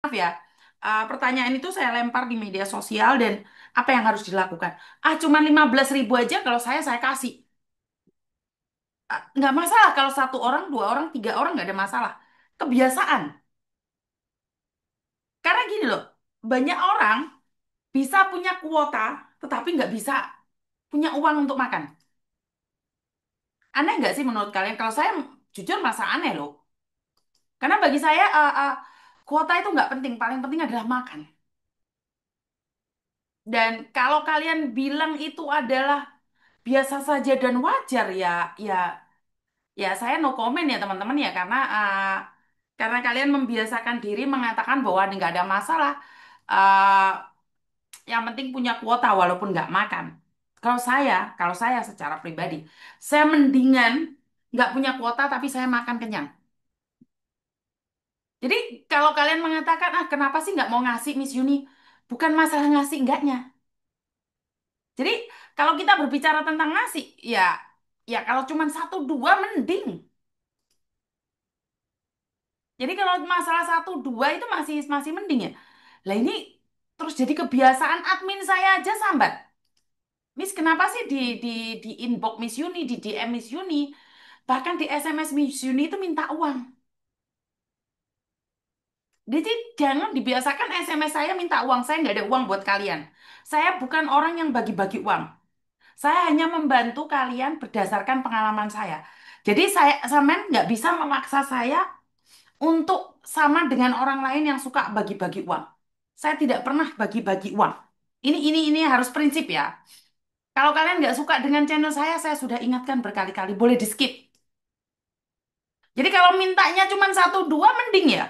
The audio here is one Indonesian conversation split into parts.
Maaf ya, pertanyaan itu saya lempar di media sosial dan apa yang harus dilakukan? Cuma 15.000 aja kalau saya kasih. Nggak masalah kalau satu orang, dua orang, tiga orang nggak ada masalah. Kebiasaan. Karena gini loh, banyak orang bisa punya kuota, tetapi nggak bisa punya uang untuk makan. Aneh nggak sih menurut kalian? Kalau saya jujur merasa aneh loh. Karena bagi saya kuota itu nggak penting. Paling penting adalah makan. Dan kalau kalian bilang itu adalah biasa saja dan wajar ya, ya, ya saya no comment ya teman-teman ya karena kalian membiasakan diri mengatakan bahwa nggak ada masalah. Yang penting punya kuota walaupun nggak makan. Kalau saya secara pribadi, saya mendingan nggak punya kuota tapi saya makan kenyang. Jadi kalau kalian mengatakan kenapa sih nggak mau ngasih Miss Yuni, bukan masalah ngasih enggaknya. Jadi kalau kita berbicara tentang ngasih, ya kalau cuma satu dua mending. Jadi kalau masalah satu dua itu masih masih mending ya. Lah ini terus jadi kebiasaan admin saya aja sambat. Miss, kenapa sih di inbox Miss Yuni, di DM Miss Yuni, bahkan di SMS Miss Yuni itu minta uang. Jadi jangan dibiasakan SMS saya minta uang. Saya nggak ada uang buat kalian. Saya bukan orang yang bagi-bagi uang. Saya hanya membantu kalian berdasarkan pengalaman saya. Jadi saya sampean nggak bisa memaksa saya untuk sama dengan orang lain yang suka bagi-bagi uang. Saya tidak pernah bagi-bagi uang. Ini harus prinsip ya. Kalau kalian nggak suka dengan channel saya sudah ingatkan berkali-kali, boleh di skip. Jadi kalau mintanya cuma satu dua mending ya.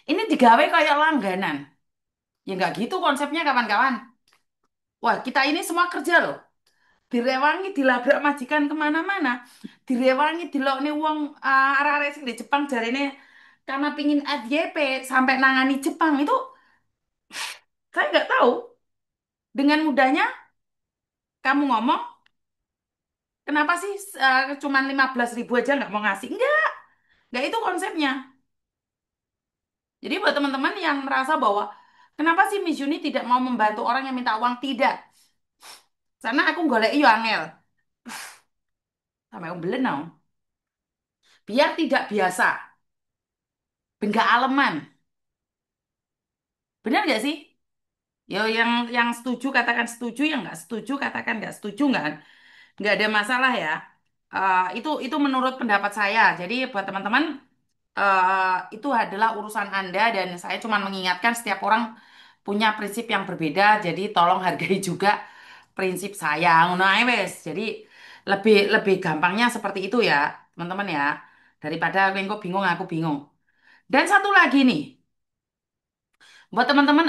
Ini digawe kayak langganan. Ya nggak gitu konsepnya kawan-kawan. Wah, kita ini semua kerja loh. Direwangi, dilabrak majikan kemana-mana. Direwangi, dilokne wong arek-arek sing di Jepang jarine karena pingin FYP sampai nangani Jepang itu saya nggak tahu. Dengan mudahnya kamu ngomong, kenapa sih cuman 15.000 aja nggak mau ngasih? Nggak itu konsepnya. Jadi buat teman-teman yang merasa bahwa kenapa sih Miss Juni tidak mau membantu orang yang minta uang? Tidak. Karena aku golek iyo angel. Sampai umbelenau. Biar tidak biasa. Ben gak aleman. Benar nggak sih? Yo yang setuju katakan setuju, yang nggak setuju katakan nggak setuju nggak ada masalah ya. Itu menurut pendapat saya. Jadi buat teman-teman itu adalah urusan Anda dan saya cuma mengingatkan setiap orang punya prinsip yang berbeda. Jadi tolong hargai juga prinsip saya. Ngono ae wes. Jadi lebih lebih gampangnya seperti itu ya, teman-teman ya. Daripada engko bingung aku bingung. Dan satu lagi nih, buat teman-teman